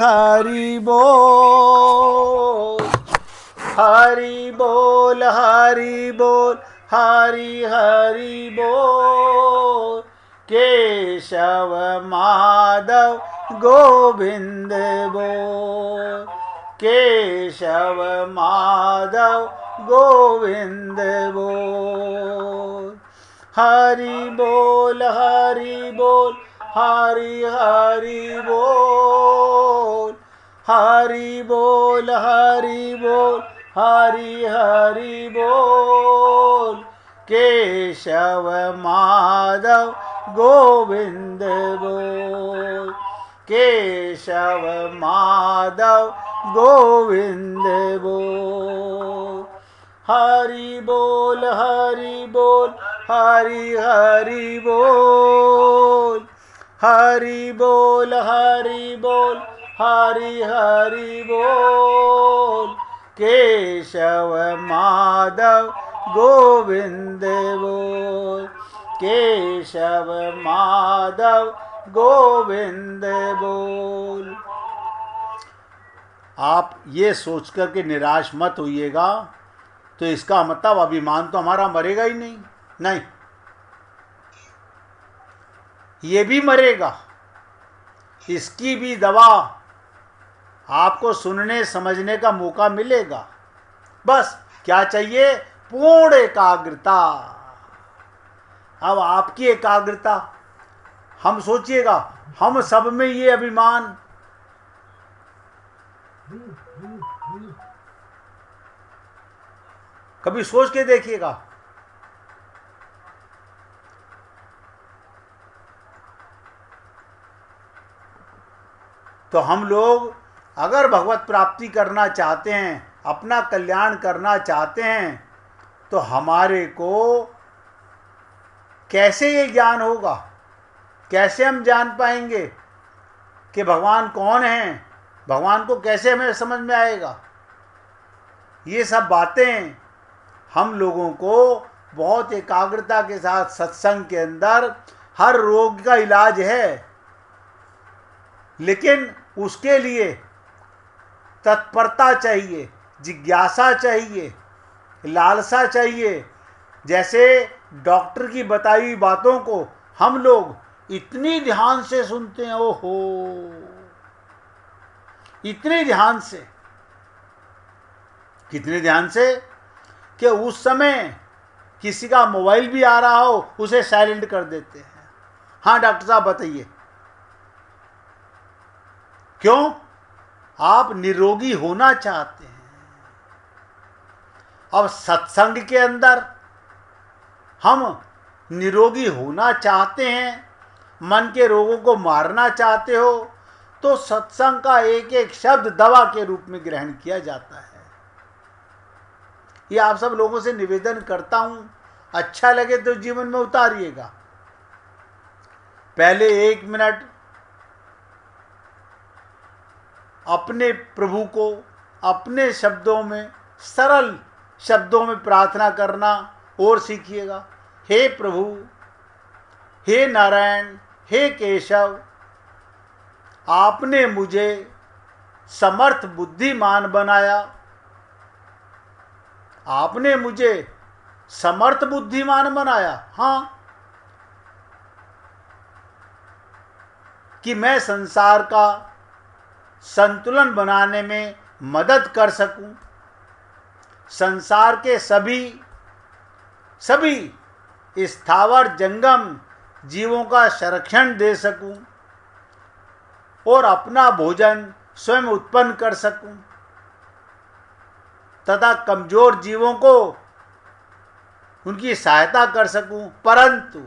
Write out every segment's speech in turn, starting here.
हरि बोल, हरि बोल, हरि बोल, हरि हरि बोल। केशव माधव गोविंद बोल, केशव माधव गोविंद बोल। हरि बोल, हरि बोल, हरि हरि बोल, हरि बोल, हरि बोल, हरि हरि बोल। केशव माधव गोविंद बोल, केशव माधव गोविंद बोल। हरि बोल, हरि बोल, हरि हरि बोल, हरि बोल, हरि बोल, हरि हरि बोल। केशव माधव गोविंद बोल, केशव माधव गोविंद बोल। आप ये सोच कर के निराश मत होइएगा, तो इसका मतलब अभिमान तो हमारा मरेगा ही नहीं। नहीं, ये भी मरेगा। इसकी भी दवा आपको सुनने समझने का मौका मिलेगा। बस क्या चाहिए? पूर्ण एकाग्रता। अब आपकी एकाग्रता, हम सोचिएगा, हम सब में ये अभिमान, कभी सोच के देखिएगा। तो हम लोग अगर भगवत प्राप्ति करना चाहते हैं, अपना कल्याण करना चाहते हैं, तो हमारे को कैसे ये ज्ञान होगा? कैसे हम जान पाएंगे कि भगवान कौन हैं? भगवान को कैसे हमें समझ में आएगा? ये सब बातें हम लोगों को बहुत एकाग्रता के साथ सत्संग के अंदर, हर रोग का इलाज है, लेकिन उसके लिए तत्परता चाहिए, जिज्ञासा चाहिए, लालसा चाहिए। जैसे डॉक्टर की बताई हुई बातों को हम लोग इतनी ध्यान से सुनते हैं, ओहो, इतने ध्यान से, कितने ध्यान से कि उस समय किसी का मोबाइल भी आ रहा हो, उसे साइलेंट कर देते हैं। हाँ डॉक्टर साहब बताइए, क्यों? आप निरोगी होना चाहते हैं। अब सत्संग के अंदर हम निरोगी होना चाहते हैं, मन के रोगों को मारना चाहते हो, तो सत्संग का एक एक शब्द दवा के रूप में ग्रहण किया जाता है। ये आप सब लोगों से निवेदन करता हूं, अच्छा लगे तो जीवन में उतारिएगा। पहले 1 मिनट अपने प्रभु को अपने शब्दों में, सरल शब्दों में प्रार्थना करना और सीखिएगा। हे प्रभु, हे नारायण, हे केशव, आपने मुझे समर्थ बुद्धिमान बनाया, आपने मुझे समर्थ बुद्धिमान बनाया। हाँ, कि मैं संसार का संतुलन बनाने में मदद कर सकूं, संसार के सभी स्थावर जंगम जीवों का संरक्षण दे सकूं और अपना भोजन स्वयं उत्पन्न कर सकूं तथा कमजोर जीवों को उनकी सहायता कर सकूं। परंतु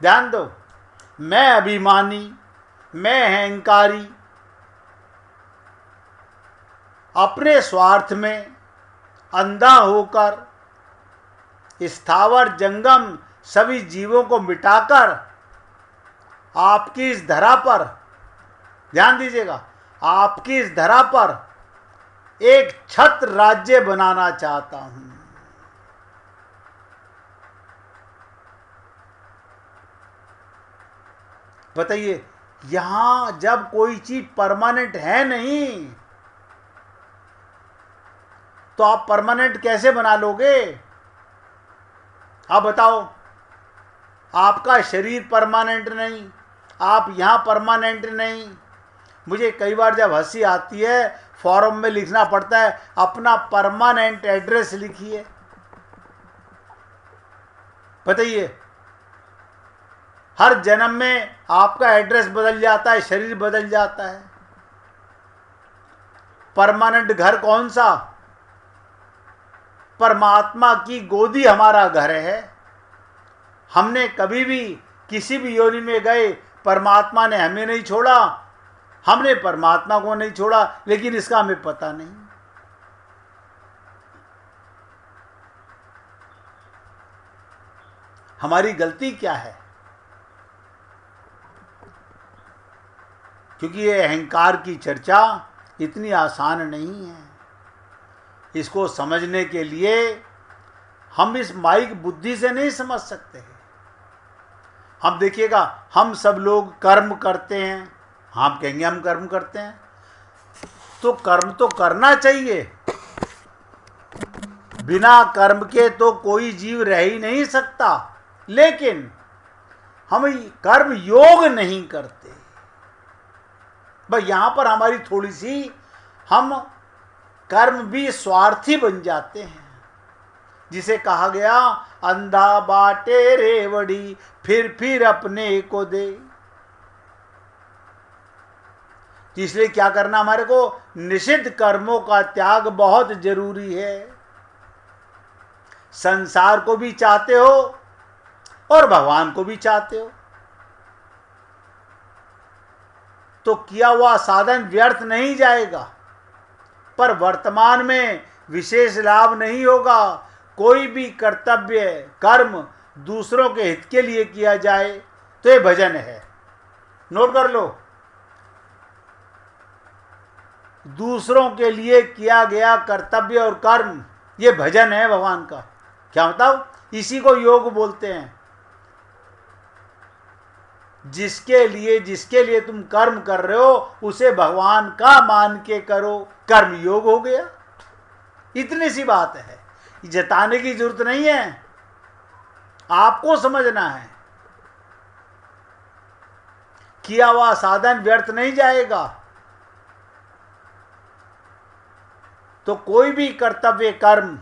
ध्यान दो, मैं अभिमानी, मैं अहंकारी, अपने स्वार्थ में अंधा होकर स्थावर जंगम सभी जीवों को मिटाकर आपकी इस धरा पर, ध्यान दीजिएगा, आपकी इस धरा पर एक छत्र राज्य बनाना चाहता हूं। बताइए, यहां जब कोई चीज परमानेंट है नहीं, तो आप परमानेंट कैसे बना लोगे? आप बताओ। आपका शरीर परमानेंट नहीं, आप यहां परमानेंट नहीं। मुझे कई बार जब हंसी आती है, फॉर्म में लिखना पड़ता है अपना परमानेंट एड्रेस लिखिए। बताइए, हर जन्म में आपका एड्रेस बदल जाता है, शरीर बदल जाता है। परमानेंट घर कौन सा? परमात्मा की गोदी हमारा घर है। हमने कभी भी किसी भी योनि में गए, परमात्मा ने हमें नहीं छोड़ा, हमने परमात्मा को नहीं छोड़ा, लेकिन इसका हमें पता नहीं। हमारी गलती क्या है? क्योंकि ये अहंकार की चर्चा इतनी आसान नहीं है। इसको समझने के लिए हम इस माइक बुद्धि से नहीं समझ सकते हैं। हम देखिएगा, हम सब लोग कर्म करते हैं। हम कहेंगे हम कर्म करते हैं, तो कर्म तो करना चाहिए। बिना कर्म के तो कोई जीव रह ही नहीं सकता, लेकिन हम कर्म योग नहीं करते। बस यहां पर हमारी थोड़ी सी, हम कर्म भी स्वार्थी बन जाते हैं। जिसे कहा गया, अंधा बाटे रेवड़ी फिर अपने को दे। इसलिए क्या करना हमारे को? निषिद्ध कर्मों का त्याग बहुत जरूरी है। संसार को भी चाहते हो और भगवान को भी चाहते हो, तो किया हुआ साधन व्यर्थ नहीं जाएगा, पर वर्तमान में विशेष लाभ नहीं होगा। कोई भी कर्तव्य कर्म दूसरों के हित के लिए किया जाए तो ये भजन है। नोट कर लो, दूसरों के लिए किया गया कर्तव्य और कर्म, ये भजन है भगवान का। क्या मतलब? इसी को योग बोलते हैं। जिसके लिए तुम कर्म कर रहे हो, उसे भगवान का मान के करो, कर्म योग हो गया। इतनी सी बात है, जताने की जरूरत नहीं है, आपको समझना है। किया हुआ साधन व्यर्थ नहीं जाएगा। तो कोई भी कर्तव्य कर्म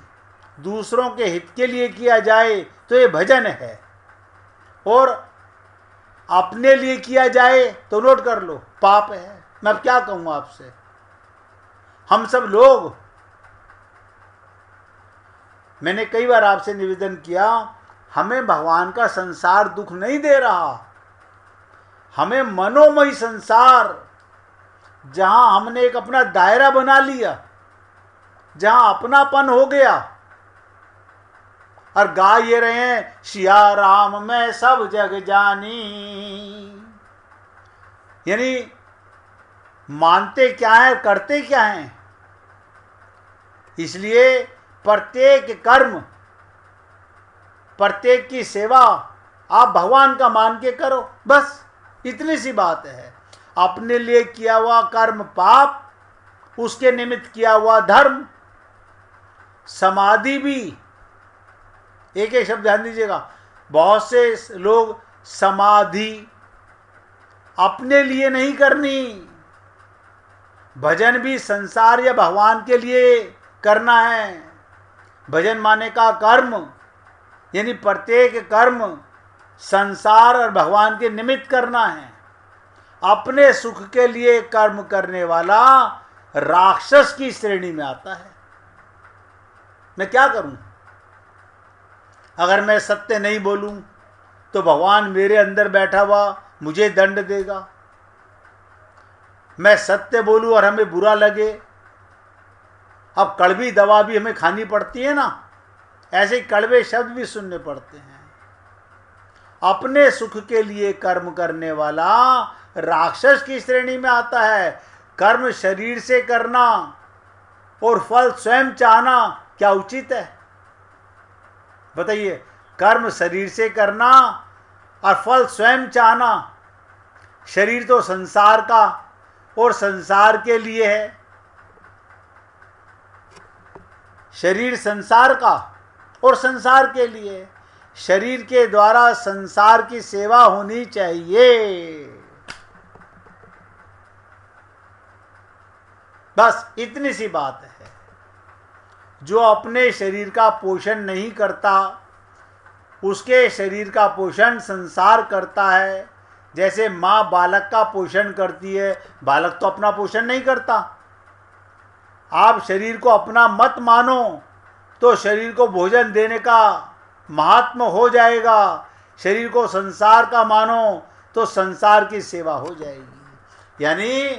दूसरों के हित के लिए किया जाए तो ये भजन है, और अपने लिए किया जाए तो नोट कर लो, पाप है। मैं अब क्या कहूं आपसे? हम सब लोग, मैंने कई बार आपसे निवेदन किया, हमें भगवान का संसार दुख नहीं दे रहा। हमें मनोमय संसार, जहां हमने एक अपना दायरा बना लिया, जहां अपनापन हो गया, और गा ये रहे हैं, सिया राम मैं सब जग जानी। यानी मानते क्या है, करते क्या है। इसलिए प्रत्येक कर्म, प्रत्येक की सेवा आप भगवान का मान के करो, बस इतनी सी बात है। अपने लिए किया हुआ कर्म पाप, उसके निमित्त किया हुआ धर्म। समाधि भी, एक एक शब्द ध्यान दीजिएगा, बहुत से लोग समाधि अपने लिए नहीं करनी, भजन भी संसार या भगवान के लिए करना है। भजन माने का कर्म, यानी प्रत्येक कर्म संसार और भगवान के निमित्त करना है। अपने सुख के लिए कर्म करने वाला राक्षस की श्रेणी में आता है। मैं क्या करूं? अगर मैं सत्य नहीं बोलूं तो भगवान मेरे अंदर बैठा हुआ मुझे दंड देगा। मैं सत्य बोलूं और हमें बुरा लगे, अब कड़वी दवा भी हमें खानी पड़ती है ना, ऐसे कड़वे शब्द भी सुनने पड़ते हैं। अपने सुख के लिए कर्म करने वाला राक्षस की श्रेणी में आता है। कर्म शरीर से करना और फल स्वयं चाहना क्या उचित है? बताइए, कर्म शरीर से करना और फल स्वयं चाहना, शरीर तो संसार का और संसार के लिए है, शरीर संसार का और संसार के लिए, शरीर के द्वारा संसार की सेवा होनी चाहिए। बस इतनी सी बात है। जो अपने शरीर का पोषण नहीं करता, उसके शरीर का पोषण संसार करता है। जैसे माँ बालक का पोषण करती है, बालक तो अपना पोषण नहीं करता। आप शरीर को अपना मत मानो तो शरीर को भोजन देने का महात्म हो जाएगा, शरीर को संसार का मानो तो संसार की सेवा हो जाएगी। यानी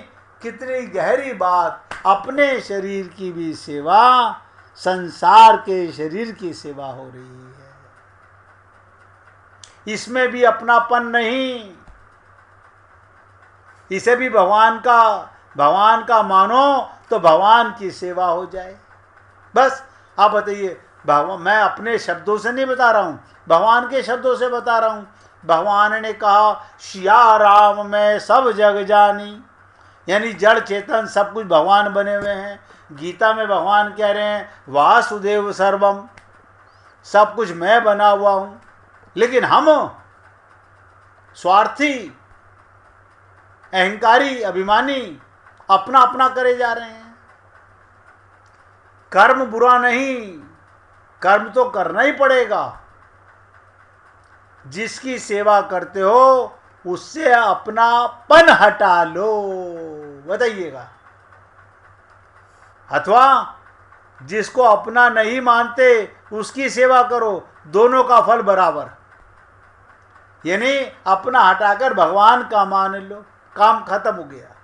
कितनी गहरी बात, अपने शरीर की भी सेवा संसार के शरीर की सेवा हो रही है। इसमें भी अपनापन नहीं, इसे भी भगवान का मानो तो भगवान की सेवा हो जाए। बस आप बताइए, भगवान, मैं अपने शब्दों से नहीं बता रहा हूं, भगवान के शब्दों से बता रहा हूं। भगवान ने कहा सिया राम मैं सब जग जानी, यानी जड़ चेतन सब कुछ भगवान बने हुए हैं। गीता में भगवान कह रहे हैं वासुदेव सर्वम, सब कुछ मैं बना हुआ हूं। लेकिन हम स्वार्थी, अहंकारी, अभिमानी अपना अपना करे जा रहे हैं। कर्म बुरा नहीं, कर्म तो करना ही पड़ेगा। जिसकी सेवा करते हो उससे अपनापन हटा लो, बताइएगा। अथवा जिसको अपना नहीं मानते उसकी सेवा करो, दोनों का फल बराबर। यानी अपना हटाकर भगवान का मान लो, काम खत्म हो गया।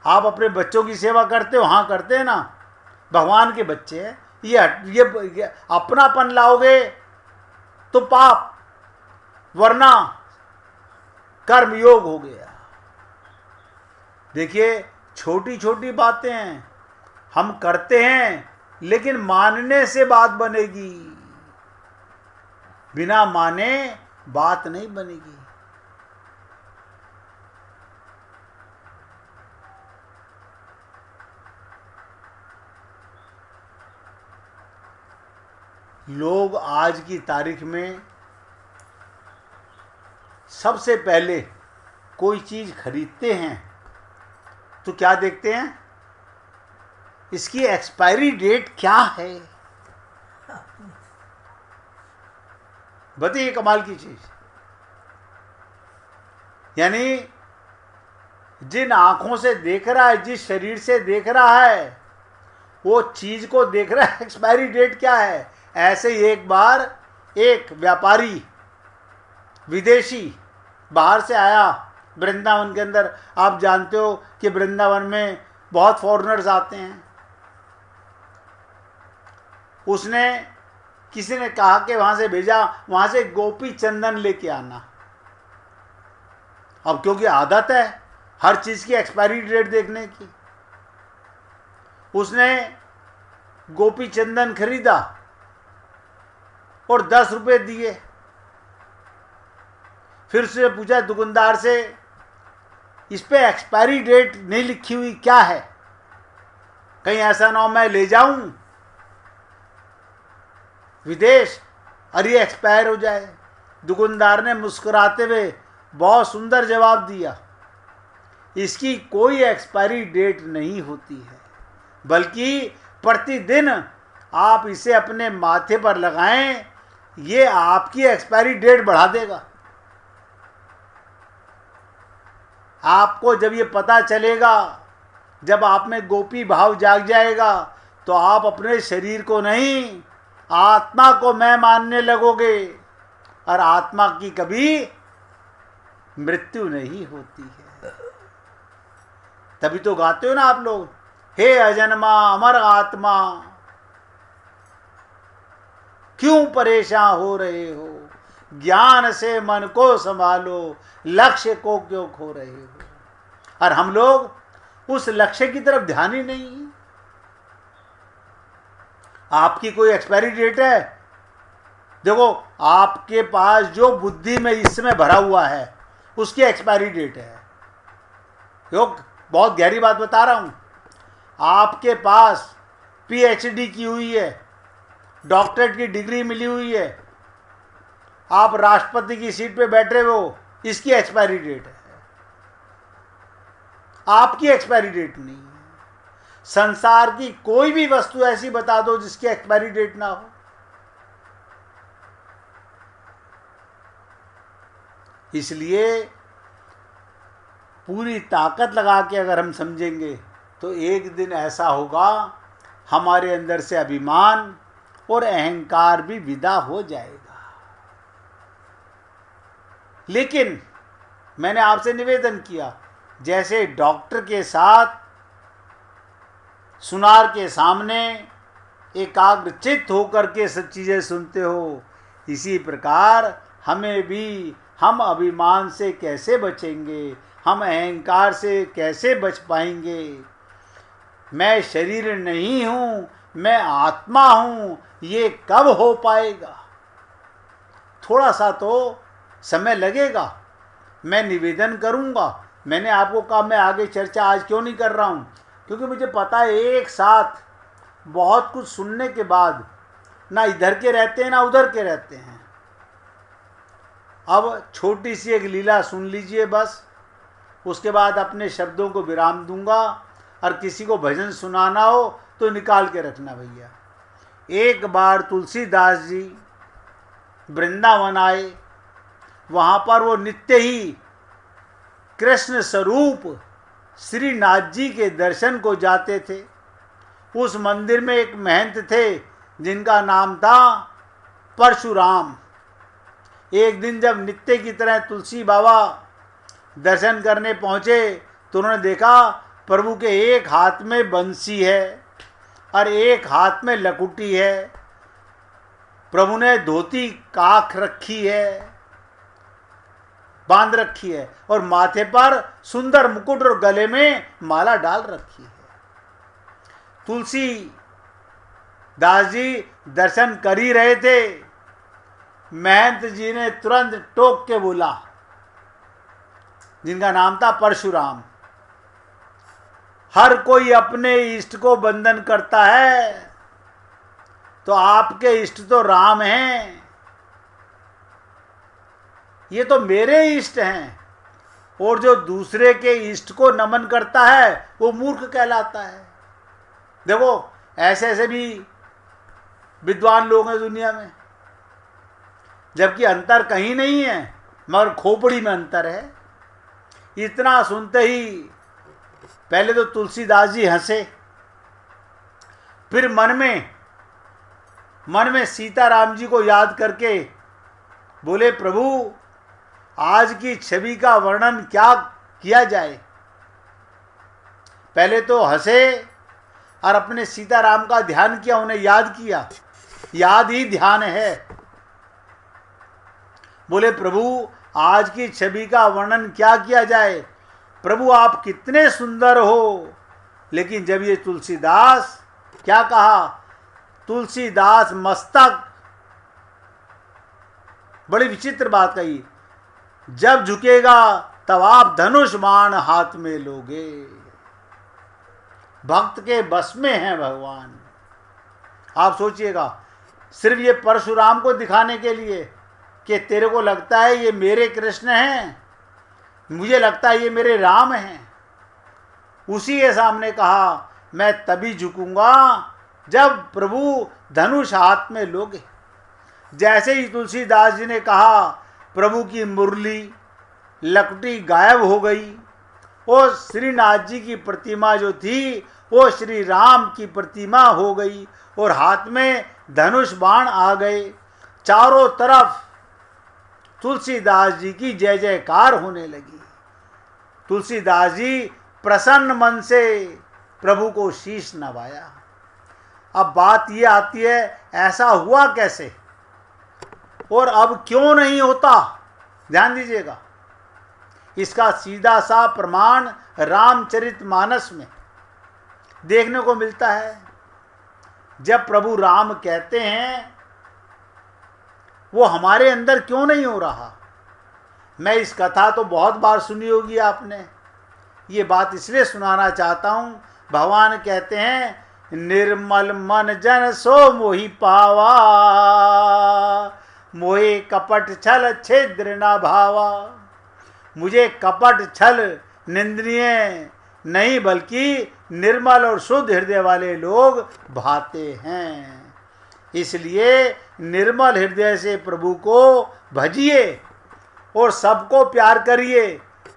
आप अपने बच्चों की सेवा करते हो, हाँ करते हैं ना, भगवान के बच्चे हैं। ये अपनापन लाओगे तो पाप, वरना कर्म योग हो गया। देखिए छोटी छोटी बातें हम करते हैं, लेकिन मानने से बात बनेगी, बिना माने बात नहीं बनेगी। लोग आज की तारीख में सबसे पहले कोई चीज खरीदते हैं तो क्या देखते हैं, इसकी एक्सपायरी डेट क्या है। बताइए कमाल की चीज। यानी जिन आंखों से देख रहा है, जिस शरीर से देख रहा है, वो चीज को देख रहा है एक्सपायरी डेट क्या है। ऐसे ही एक बार एक व्यापारी विदेशी बाहर से आया वृंदावन के अंदर। आप जानते हो कि वृंदावन में बहुत फॉरेनर्स आते हैं। उसने किसी ने कहा कि वहां से भेजा, वहां से गोपी चंदन लेके आना। अब क्योंकि आदत है हर चीज की एक्सपायरी डेट देखने की, उसने गोपी चंदन खरीदा और 10 रुपए दिए। फिर उसने पूछा दुकानदार से, इस पे एक्सपायरी डेट नहीं लिखी हुई क्या है, कहीं ऐसा ना हो मैं ले जाऊं विदेश और ये एक्सपायर हो जाए। दुकानदार ने मुस्कुराते हुए बहुत सुंदर जवाब दिया, इसकी कोई एक्सपायरी डेट नहीं होती है, बल्कि प्रतिदिन आप इसे अपने माथे पर लगाएं, ये आपकी एक्सपायरी डेट बढ़ा देगा। आपको जब ये पता चलेगा, जब आप में गोपी भाव जाग जाएगा, तो आप अपने शरीर को नहीं आत्मा को मैं मानने लगोगे, और आत्मा की कभी मृत्यु नहीं होती है। तभी तो गाते हो ना आप लोग, हे अजन्मा अमर आत्मा क्यों परेशान हो रहे हो, ज्ञान से मन को संभालो, लक्ष्य को क्यों खो रहे हो। और हम लोग उस लक्ष्य की तरफ ध्यान ही नहीं है। आपकी कोई एक्सपायरी डेट है? देखो आपके पास जो बुद्धि में इस समय भरा हुआ है उसकी एक्सपायरी डेट है। योग बहुत गहरी बात बता रहा हूँ। आपके पास पीएचडी की हुई है, डॉक्टरेट की डिग्री मिली हुई है, आप राष्ट्रपति की सीट पे बैठे हो, इसकी एक्सपायरी डेट है, आपकी एक्सपायरी डेट नहीं है। संसार की कोई भी वस्तु ऐसी बता दो जिसकी एक्सपायरी डेट ना हो। इसलिए पूरी ताकत लगा के अगर हम समझेंगे तो एक दिन ऐसा होगा हमारे अंदर से अभिमान और अहंकार भी विदा हो जाएगा। लेकिन मैंने आपसे निवेदन किया, जैसे डॉक्टर के साथ सुनार के सामने एकाग्रचित्त होकर के सब चीज़ें सुनते हो, इसी प्रकार हमें भी हम अभिमान से कैसे बचेंगे, हम अहंकार से कैसे बच पाएंगे। मैं शरीर नहीं हूँ, मैं आत्मा हूँ, ये कब हो पाएगा? थोड़ा सा तो समय लगेगा। मैं निवेदन करूँगा, मैंने आपको कहा मैं आगे चर्चा आज क्यों नहीं कर रहा हूँ, क्योंकि मुझे पता है एक साथ बहुत कुछ सुनने के बाद ना इधर के रहते हैं ना उधर के रहते हैं। अब छोटी सी एक लीला सुन लीजिए बस, उसके बाद अपने शब्दों को विराम दूंगा। और किसी को भजन सुनाना हो तो निकाल के रखना भैया। एक बार तुलसीदास जी वृंदावन आए, वहाँ पर वो नित्य ही कृष्ण स्वरूप श्रीनाथ जी के दर्शन को जाते थे। उस मंदिर में एक महंत थे जिनका नाम था परशुराम। एक दिन जब नित्य की तरह तुलसी बाबा दर्शन करने पहुँचे तो उन्होंने देखा प्रभु के एक हाथ में बंसी है और एक हाथ में लकुटी है। प्रभु ने धोती काख रखी है, बांध रखी है, और माथे पर सुंदर मुकुट और गले में माला डाल रखी है। तुलसी दास जी दर्शन कर ही रहे थे, महंत जी ने तुरंत टोक के बोला, जिनका नाम था परशुराम, हर कोई अपने इष्ट को बंधन करता है, तो आपके इष्ट तो राम हैं, ये तो मेरे इष्ट हैं, और जो दूसरे के इष्ट को नमन करता है वो मूर्ख कहलाता है। देखो ऐसे ऐसे भी विद्वान लोग हैं दुनिया में, जबकि अंतर कहीं नहीं है मगर खोपड़ी में अंतर है। इतना सुनते ही पहले तो तुलसीदास जी हंसे, फिर मन में सीताराम जी को याद करके बोले, प्रभु आज की छवि का वर्णन क्या किया जाए। पहले तो हंसे और अपने सीताराम का ध्यान किया, उन्हें याद किया, याद ही ध्यान है। बोले, प्रभु आज की छवि का वर्णन क्या किया जाए, प्रभु आप कितने सुंदर हो। लेकिन जब ये तुलसीदास क्या कहा, तुलसीदास मस्तक, बड़ी विचित्र बात कही, जब झुकेगा तब आप धनुष बाण हाथ में लोगे। भक्त के बस में है भगवान। आप सोचिएगा, सिर्फ ये परशुराम को दिखाने के लिए कि तेरे को लगता है ये मेरे कृष्ण हैं, मुझे लगता है ये मेरे राम हैं, उसी के सामने कहा मैं तभी झुकूंगा जब प्रभु धनुष हाथ में लोगे। जैसे ही तुलसीदास जी ने कहा, प्रभु की मुरली लकड़ी गायब हो गई, और श्रीनाथ जी की प्रतिमा जो थी वो श्री राम की प्रतिमा हो गई, और हाथ में धनुष बाण आ गए। चारों तरफ तुलसीदास जी की जय जयकार होने लगी। तुलसीदास जी प्रसन्न मन से प्रभु को शीश नवाया। अब बात ये आती है, ऐसा हुआ कैसे और अब क्यों नहीं होता? ध्यान दीजिएगा, इसका सीधा सा प्रमाण रामचरितमानस में देखने को मिलता है। जब प्रभु राम कहते हैं, वो हमारे अंदर क्यों नहीं हो रहा? मैं इस कथा तो बहुत बार सुनी होगी आपने, ये बात इसलिए सुनाना चाहता हूँ, भगवान कहते हैं निर्मल मन जन सो मोहि पावा, मोहे कपट छल छिद्र न भावा। मुझे कपट छल निंदनीय नहीं बल्कि निर्मल और शुद्ध हृदय वाले लोग भाते हैं। इसलिए निर्मल हृदय से प्रभु को भजिए और सबको प्यार करिए,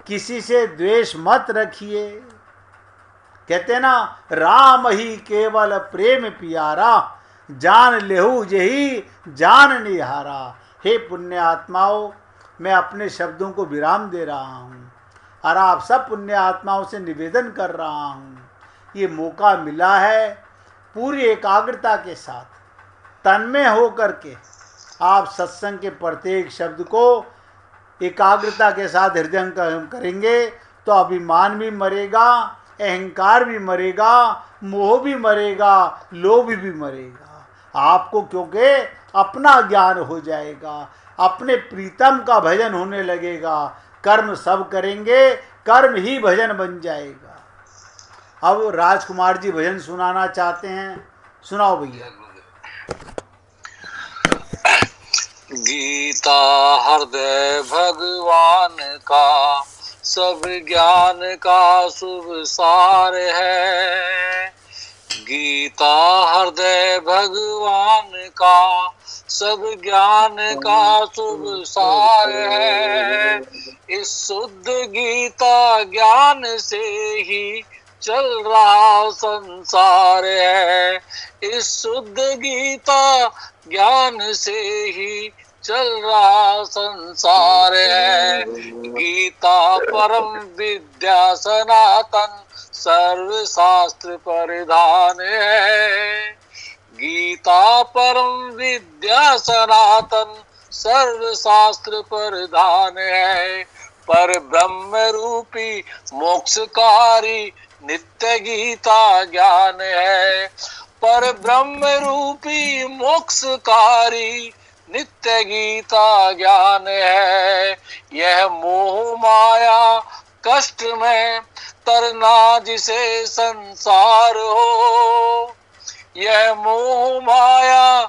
किसी से द्वेष मत रखिए। कहते ना, राम ही केवल प्रेम पियारा, जान लेहु जही जान निहारा। हे पुण्य आत्माओं, मैं अपने शब्दों को विराम दे रहा हूँ और आप सब पुण्य आत्माओं से निवेदन कर रहा हूँ, ये मौका मिला है पूरी एकाग्रता के साथ तन्मय हो करके आप सत्संग के प्रत्येक शब्द को एकाग्रता के साथ हृदयंगम करेंगे तो अभिमान भी मरेगा, अहंकार भी मरेगा, मोह भी मरेगा, लोभ भी मरेगा आपको, क्योंकि अपना ज्ञान हो जाएगा, अपने प्रीतम का भजन होने लगेगा। कर्म सब करेंगे, कर्म ही भजन बन जाएगा। अब राजकुमार जी भजन सुनाना चाहते हैं, सुनाओ भैया। गीता हृदय भगवान का सब ज्ञान का शुभ सार है। गीता हृदय भगवान का सब ज्ञान का शुभ सार है। इस शुद्ध गीता ज्ञान से ही चल रहा संसार है। इस शुद्ध गीता ज्ञान से ही चल रहा संसार है। गीता परम विद्या सनातन सर्व शास्त्र परिधान है। गीता परम विद्या सनातन सर्व शास्त्र परिधान है। पर ब्रह्म रूपी मोक्षकारी नित्य गीता ज्ञान है। पर ब्रह्म रूपी मोक्षकारी नित्य गीता ज्ञान है। यह मोह माया कष्ट में तरना जिसे संसार हो। यह मोह माया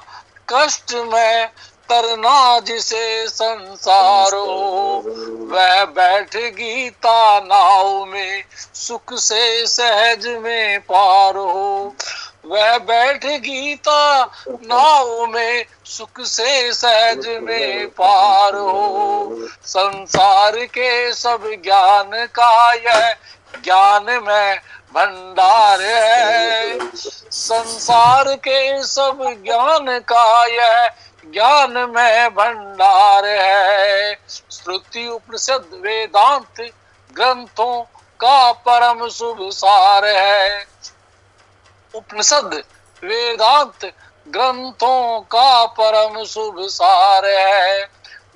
कष्ट में तरना जिसे संसार हो। वह बैठ गीता नाव में सुख से सहज में पार हो। वह बैठ गीता नाव में सुख से सहज में पार हो। संसार के सब ज्ञान का यह ज्ञान में भंडार है। संसार के सब ज्ञान का यह ज्ञान में भंडार है। श्रुति उपनिषद वेदांत ग्रंथों का परम शुभ सार है। उपनिषद वेदांत ग्रंथों का परम शुभ सार है।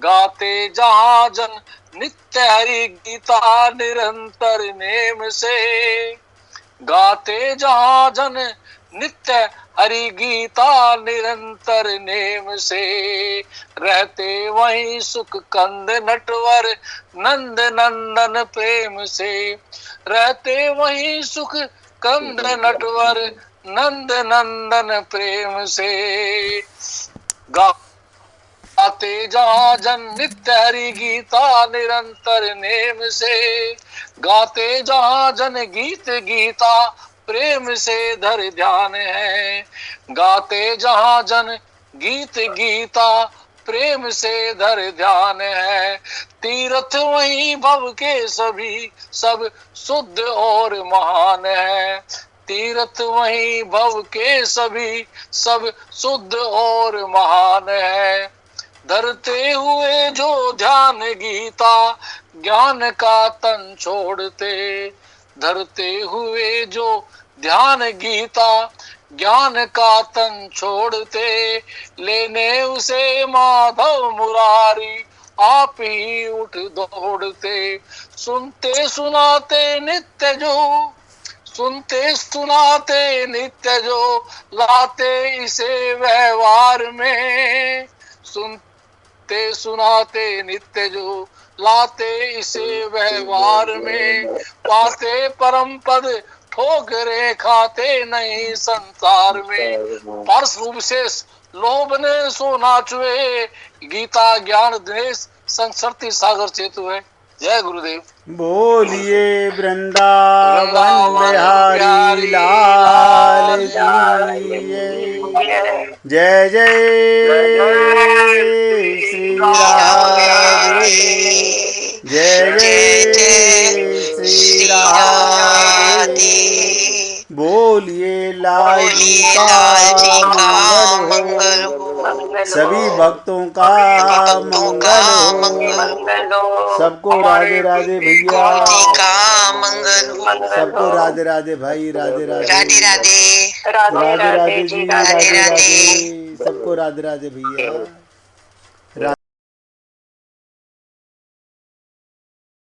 गाते जहाँ जन नित्य हरि गीता निरंतर नेम से। गाते जहाँ जन नित्य हरि गीता निरंतर नेम से। रहते वहीं सुख कंद नटवर नंद नंदन प्रेम से। रहते वहीं सुख कंद नटवर नंद नंदन प्रेम से। गाते जहाँ जन नित्य हरि गीता निरंतर नेम से। गाते जहाँ जन गीत गीता प्रेम से धर ध्यान है। गाते जहाँ जन गीत गीता प्रेम से धर ध्यान है। तीर्थ वहीं भव के सभी सब शुद्ध और महान है। तीर्थ वहीं भव के सभी सब शुद्ध और महान है। धरते हुए जो ध्यान गीता ज्ञान का तन छोड़ते। धरते हुए जो ध्यान गीता ज्ञान का तन छोड़ते। लेने उसे माधव मुरारी आप ही उठ दौड़ते। सुनते सुनाते नित्य जो सुनते सुनाते नित्य जो लाते इसे व्यवहार में। ते सुनाते नित्य जो, लाते इसे व्यवहार में, पाते परम पद ठोकरे खाते नहीं संसार में। पार्श्व विशेष लोभ ने सोना चुए, गीता ज्ञान दिनेश संसरती सागर चेतु है। जय गुरुदेव। बोलिए वृंदावन बिहारी लाल की जय जय श्री राधे जय जय श्री राधे। बोलिए लाल जी का मंगल हो, सभी भक्तों का मंगल हो। सबको राधे राधे भैया, सबको राधे राधे भाई, राधे राधे राधे राधे राधे जी, राधे राधे, सबको राधे राधे भैया।